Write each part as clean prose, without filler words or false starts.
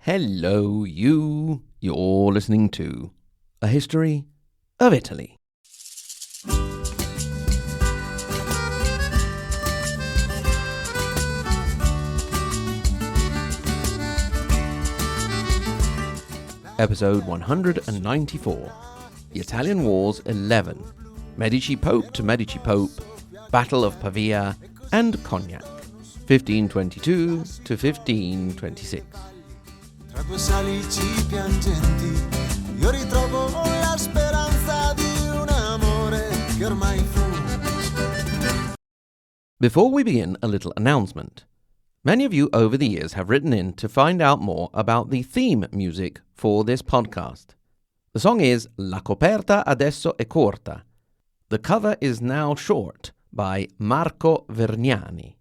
Hello, you. You're listening to A History of Italy. Episode 194. The Italian Wars 11. Medici Pope to Medici Pope. Battle of Pavia and Cognac. 1522 to 1526. Tra quei salici piangenti io ritrovo la speranza di un amore che ormai fu. Before we begin, a little announcement. Many of you over the years have written in to find out more about the theme music for this podcast. The song is La coperta adesso è corta. The cover is now short by Marco Vergnani.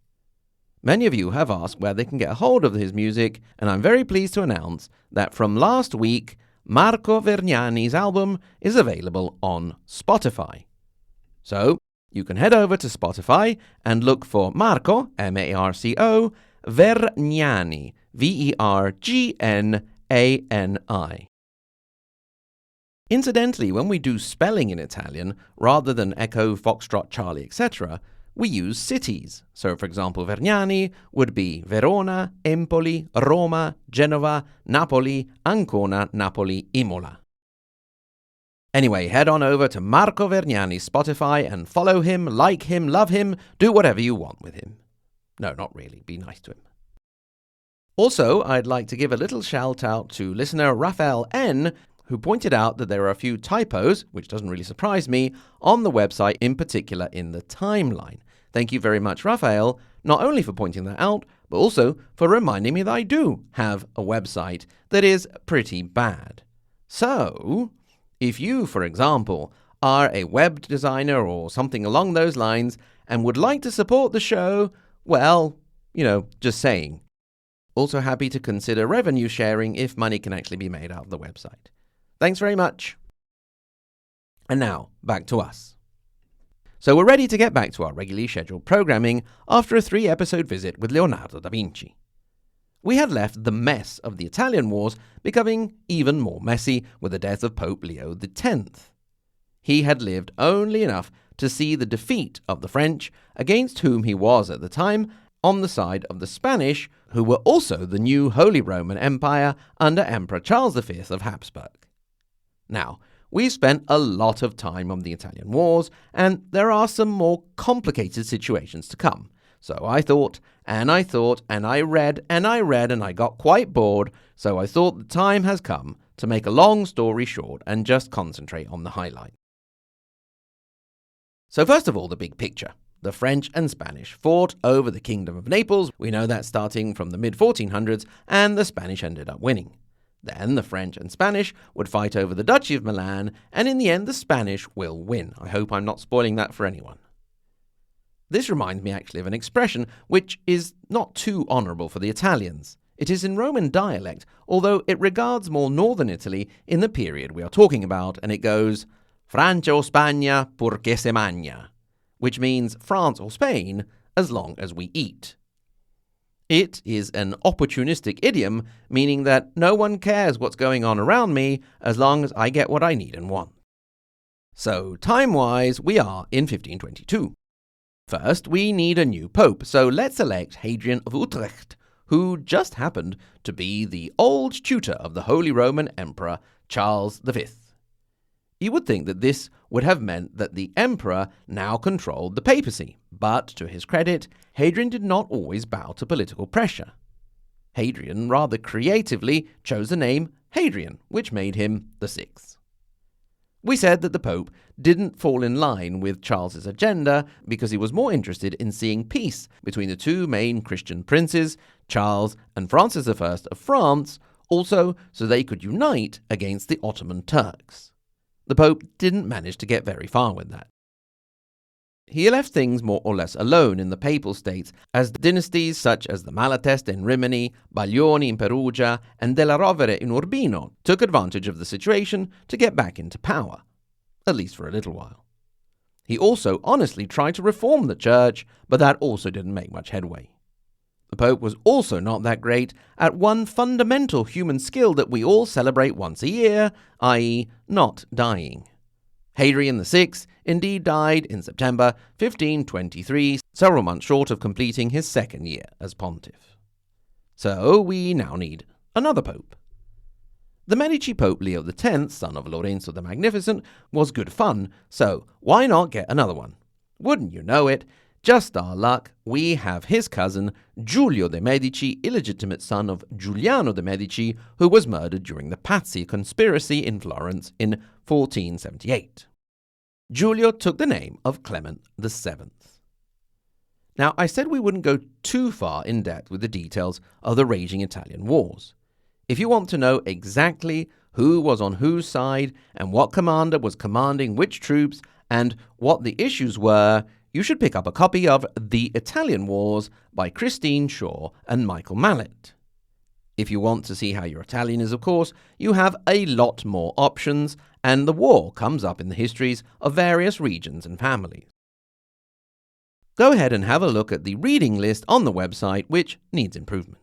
Many of you have asked where they can get a hold of his music, and I'm very pleased to announce that from last week, Marco Vergnani's album is available on Spotify. So, you can head over to Spotify and look for Marco, M-A-R-C-O, Vergnani, V-E-R-G-N-A-N-I. Incidentally, when we do spelling in Italian, rather than Echo, Foxtrot, Charlie, etc., we use cities. So, for example, Vergnani would be Verona, Empoli, Roma, Genova, Napoli, Ancona, Napoli, Imola. Anyway, head on over to Marco Vergnani's Spotify and follow him, like him, love him, do whatever you want with him. No, not really. Be nice to him. Also, I'd like to give a little shout out to listener Raphael N., who pointed out that there are a few typos, which doesn't really surprise me, on the website, in particular in the timeline. Thank you very much, Raphael, not only for pointing that out, but also for reminding me that I do have a website that is pretty bad. So, if you, for example, are a web designer or something along those lines and would like to support the show, well, just saying. Also happy to consider revenue sharing if money can actually be made out of the website. Thanks very much. And now, back to us. So we're ready to get back to our regularly scheduled programming after a 3-episode visit with Leonardo da Vinci. We had left the mess of the Italian wars becoming even more messy with the death of Pope Leo X. He had lived only enough to see the defeat of the French, against whom he was at the time on the side of the Spanish, who were also the new Holy Roman Empire under Emperor Charles V of Habsburg. Now, we've spent a lot of time on the Italian wars, and there are some more complicated situations to come. So I thought, and I read, and I got quite bored, so I thought the time has come to make a long story short and just concentrate on the highlight. So first of all, the big picture. The French and Spanish fought over the Kingdom of Naples. We know that starting from the mid-1400s, and the Spanish ended up winning. Then the French and Spanish would fight over the Duchy of Milan, and in the end the Spanish will win. I hope I'm not spoiling that for anyone. This reminds me actually of an expression which is not too honourable for the Italians. It is in Roman dialect, although it regards more northern Italy in the period we are talking about, and it goes, Francia o Spagna purché se magna, which means France or Spain as long as we eat. It is an opportunistic idiom, meaning that no one cares what's going on around me as long as I get what I need and want. So, time-wise, we are in 1522. First, we need a new pope, so let's elect Hadrian of Utrecht, who just happened to be the old tutor of the Holy Roman Emperor Charles V. You would think that this would have meant that the emperor now controlled the papacy, but to his credit, Hadrian did not always bow to political pressure. Hadrian rather creatively chose the name Hadrian, which made him the sixth. We said that the Pope didn't fall in line with Charles's agenda because he was more interested in seeing peace between the two main Christian princes, Charles and Francis I of France, also so they could unite against the Ottoman Turks. The Pope didn't manage to get very far with that. He left things more or less alone in the Papal States as dynasties such as the Malateste in Rimini, Baglioni in Perugia, and Della Rovere in Urbino took advantage of the situation to get back into power, at least for a little while. He also honestly tried to reform the church, but that also didn't make much headway. The Pope was also not that great at one fundamental human skill that we all celebrate once a year, i.e. not dying. Hadrian VI indeed died in September 1523, several months short of completing his second year as pontiff. So we now need another pope. The Medici Pope Leo X, son of Lorenzo the Magnificent, was good fun, so why not get another one? Wouldn't you know it, just our luck, we have his cousin, Giulio de' Medici, illegitimate son of Giuliano de' Medici, who was murdered during the Pazzi conspiracy in Florence in 1478. Giulio took the name of Clement VII. Now, I said we wouldn't go too far in depth with the details of the raging Italian wars. If you want to know exactly who was on whose side and what commander was commanding which troops and what the issues were, you should pick up a copy of The Italian Wars by Christine Shaw and Michael Mallet. If you want to see how your Italian is, of course, you have a lot more options, and the war comes up in the histories of various regions and families. Go ahead and have a look at the reading list on the website, which needs improvement.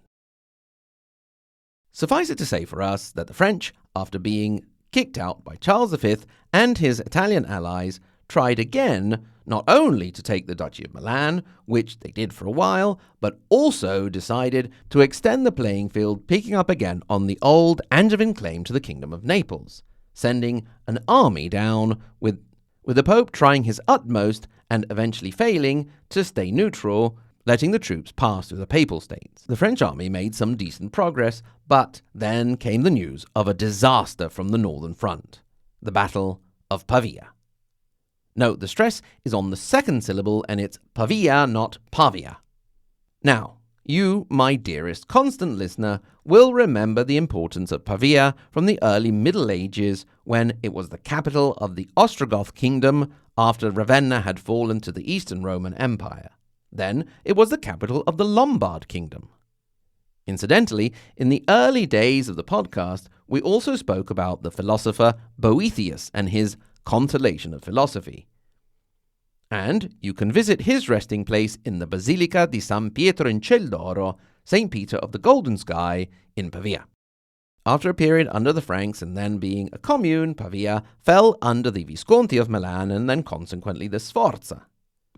Suffice it to say for us that the French, after being kicked out by Charles V and his Italian allies, tried again not only to take the Duchy of Milan, which they did for a while, but also decided to extend the playing field, picking up again on the old Angevin claim to the Kingdom of Naples, sending an army down with the Pope trying his utmost and eventually failing to stay neutral, letting the troops pass through the Papal States. The French army made some decent progress, but then came the news of a disaster from the northern front, the Battle of Pavia. Note, the stress is on the second syllable, and it's Pavia, not Pavia. Now, you, my dearest constant listener, will remember the importance of Pavia from the early Middle Ages, when it was the capital of the Ostrogoth kingdom after Ravenna had fallen to the Eastern Roman Empire. Then it was the capital of the Lombard kingdom. Incidentally, in the early days of the podcast, we also spoke about the philosopher Boethius and his Consolation of Philosophy. And you can visit his resting place in the Basilica di San Pietro in Ciel d'Oro, St. Peter of the Golden Sky, in Pavia. After a period under the Franks and then being a commune, Pavia fell under the Visconti of Milan and then consequently the Sforza.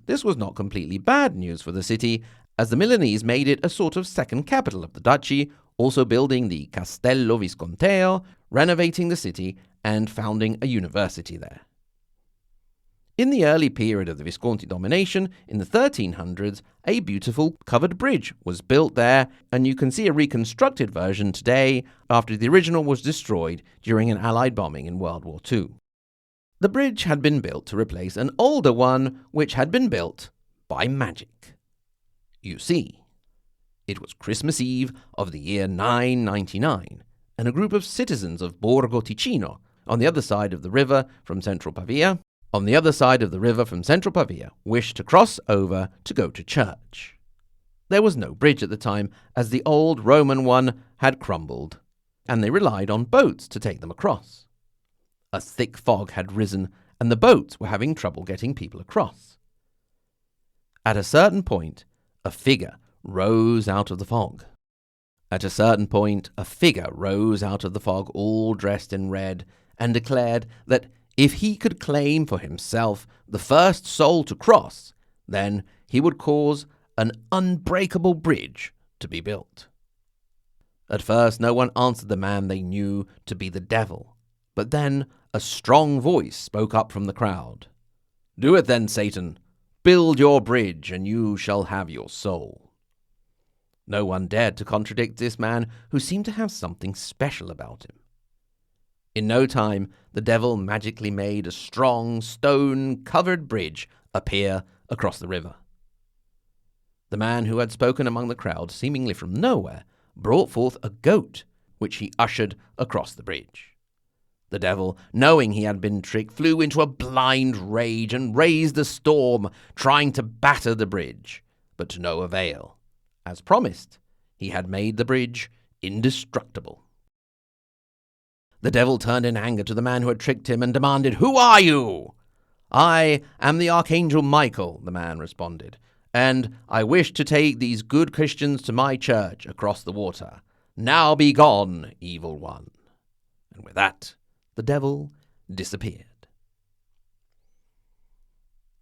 This was not completely bad news for the city, as the Milanese made it a sort of second capital of the duchy, also building the Castello Visconteo, renovating the city, and founding a university there. In the early period of the Visconti domination, in the 1300s, a beautiful covered bridge was built there, and you can see a reconstructed version today after the original was destroyed during an Allied bombing in World War II. The bridge had been built to replace an older one which had been built by magic. You see, it was Christmas Eve of the year 999, and a group of citizens of Borgo Ticino, on the other side of the river from central Pavia, wished to cross over to go to church. There was no bridge at the time, as the old Roman one had crumbled, and they relied on boats to take them across. A thick fog had risen, and the boats were having trouble getting people across. At a certain point, a figure rose out of the fog. All dressed in red, and declared that if he could claim for himself the first soul to cross, then he would cause an unbreakable bridge to be built. At first, no one answered the man they knew to be the devil, but then a strong voice spoke up from the crowd. "Do it then, Satan. Build your bridge, and you shall have your soul." No one dared to contradict this man, who seemed to have something special about him. In no time, the devil magically made a strong, stone-covered bridge appear across the river. The man who had spoken among the crowd, seemingly from nowhere, brought forth a goat, which he ushered across the bridge. The devil, knowing he had been tricked, flew into a blind rage and raised a storm, trying to batter the bridge, but to no avail. As promised, he had made the bridge indestructible. The devil turned in anger to the man who had tricked him and demanded, "Who are you?" "I am the Archangel Michael," the man responded, and I wish to take these good Christians to my church across the water. Now be gone, evil one." And with that, the devil disappeared.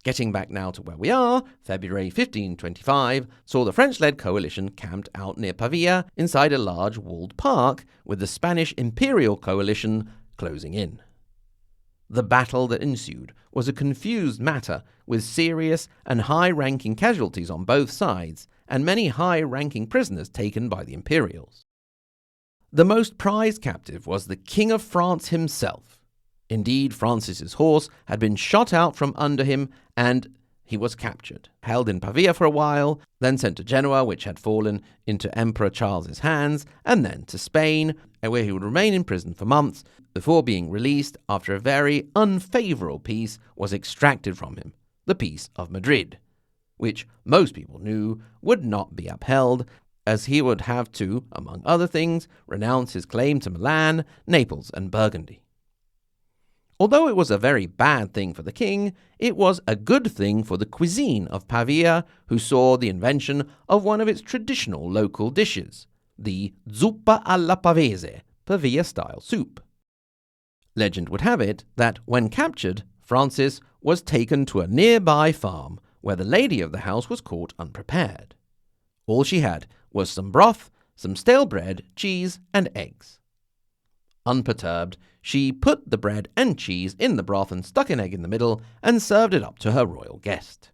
Getting back now to where we are, February 1525 saw the French-led coalition camped out near Pavia inside a large walled park with the Spanish imperial coalition closing in. The battle that ensued was a confused matter with serious and high-ranking casualties on both sides and many high-ranking prisoners taken by the Imperials. The most prized captive was the King of France himself. Indeed, Francis's horse had been shot out from under him and he was captured, held in Pavia for a while, then sent to Genoa, which had fallen into Emperor Charles's hands, and then to Spain, where he would remain in prison for months before being released after a very unfavourable peace was extracted from him, the Peace of Madrid, which most people knew would not be upheld, as he would have to, among other things, renounce his claim to Milan, Naples, and Burgundy. Although it was a very bad thing for the king, it was a good thing for the cuisine of Pavia, who saw the invention of one of its traditional local dishes, the zuppa alla pavese, Pavia-style soup. Legend would have it that when captured, Francis was taken to a nearby farm where the lady of the house was caught unprepared. All she had was some broth, some stale bread, cheese, and eggs. Unperturbed, she put the bread and cheese in the broth and stuck an egg in the middle and served it up to her royal guest.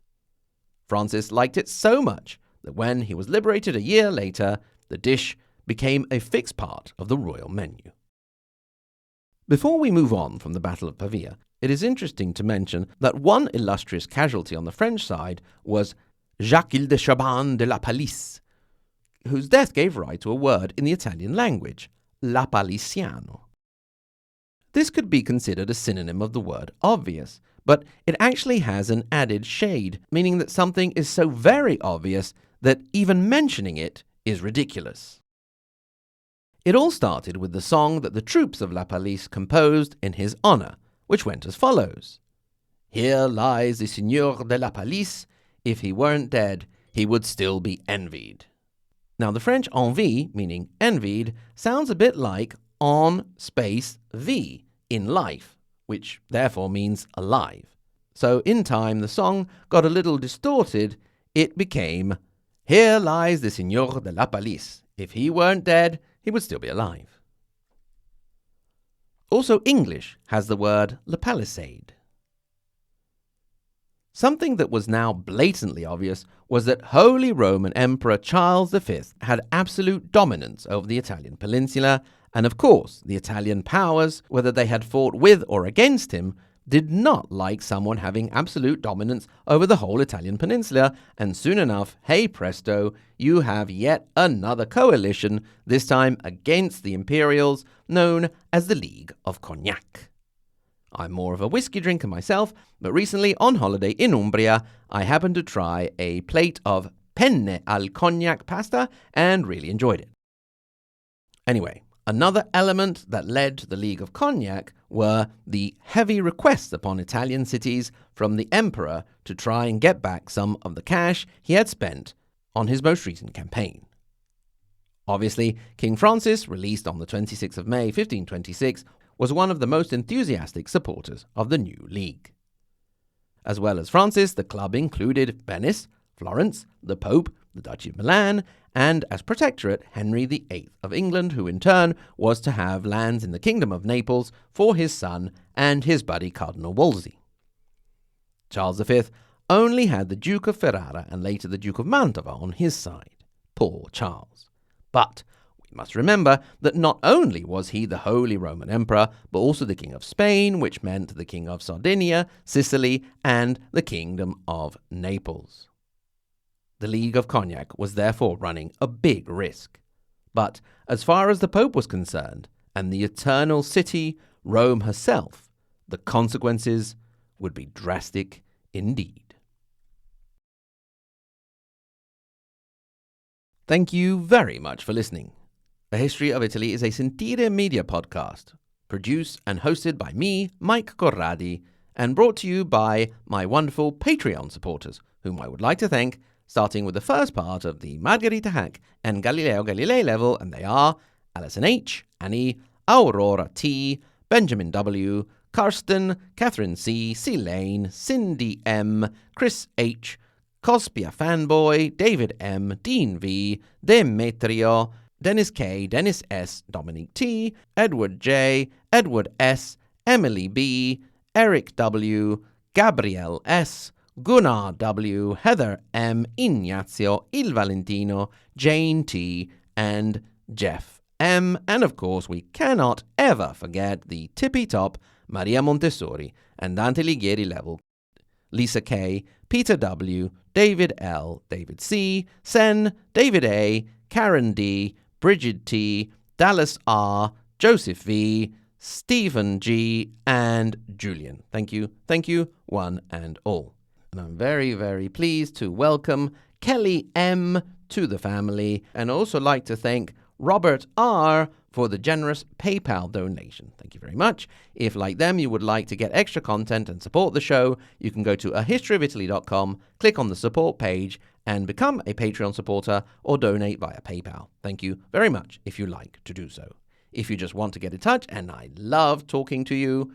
Francis liked it so much that when he was liberated a year later, the dish became a fixed part of the royal menu. Before we move on from the Battle of Pavia, it is interesting to mention that one illustrious casualty on the French side was Jacques de La Palice, whose death gave rise to a word in the Italian language, lapalisiano. This could be considered a synonym of the word obvious, but it actually has an added shade, meaning that something is so very obvious that even mentioning it is ridiculous. It all started with the song that the troops of La Palice composed in his honor, which went as follows. "Here lies the Signor de La Palice. If he weren't dead, he would still be envied." Now, the French envie, meaning envied, sounds a bit like on space V in life, which therefore means alive. So in time, the song got a little distorted. It became, "Here lies the Signor de La Palice. If he weren't dead, he would still be alive." Also, English has the word lapalissade. Something that was now blatantly obvious was that Holy Roman Emperor Charles V had absolute dominance over the Italian peninsula, and of course, the Italian powers, whether they had fought with or against him, did not like someone having absolute dominance over the whole Italian peninsula, and soon enough, hey presto, you have yet another coalition, this time against the Imperials, known as the League of Cognac. I'm more of a whiskey drinker myself, but recently on holiday in Umbria, I happened to try a plate of penne al cognac pasta and really enjoyed it. Anyway, another element that led to the League of Cognac were the heavy requests upon Italian cities from the emperor to try and get back some of the cash he had spent on his most recent campaign. Obviously, King Francis, released on the 26th of May 1526, was one of the most enthusiastic supporters of the new league. As well as Francis, the club included Venice, Florence, the Pope, the Duchy of Milan, and as protectorate, Henry VIII of England, who in turn was to have lands in the Kingdom of Naples for his son and his buddy Cardinal Wolsey. Charles V only had the Duke of Ferrara and later the Duke of Mantova on his side. Poor Charles. But we must remember that not only was he the Holy Roman Emperor, but also the King of Spain, which meant the King of Sardinia, Sicily, and the Kingdom of Naples. The League of Cognac was therefore running a big risk. But as far as the Pope was concerned, and the eternal city, Rome herself, the consequences would be drastic indeed. Thank you very much for listening. The History of Italy is a Sentire Media podcast, produced and hosted by me, Mike Corradi, and brought to you by my wonderful Patreon supporters, whom I would like to thank starting with the first part of the Margherita Hack and Galileo Galilei level, and they are Alison H, Annie, Aurora T, Benjamin W, Karsten, Catherine C, C Lane, Cindy M, Chris H, Cospia Fanboy, David M, Dean V, Demetrio, Dennis K, Dennis S, Dominic T, Edward J, Edward S, Emily B, Eric W, Gabrielle S, Gunnar W, Heather M, Ignazio, Il Valentino, Jane T, and Jeff M. And of course, we cannot ever forget the tippy-top Maria Montessori and Dante Alighieri level. Lisa K, Peter W, David L, David C, Sen, David A, Karen D, Bridget T, Dallas R, Joseph V, Stephen G, and Julian. Thank you, one and all. And I'm very, very pleased to welcome Kelly M to the family, and also like to thank Robert R for the generous PayPal donation. Thank you very much. If, like them, you would like to get extra content and support the show, you can go to ahistoryofitaly.com, click on the support page, and become a Patreon supporter or donate via PayPal. Thank you very much if you like to do so. If you just want to get in touch, and I love talking to you,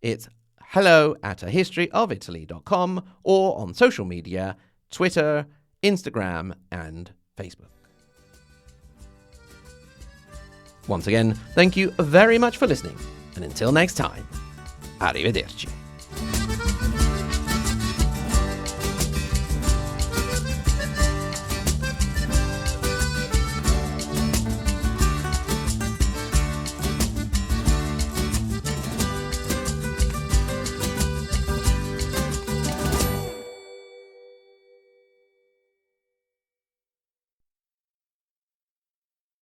it's hello@ahistoryofitaly.com or on social media, Twitter, Instagram, and Facebook. Once again, thank you very much for listening, and until next time, arrivederci.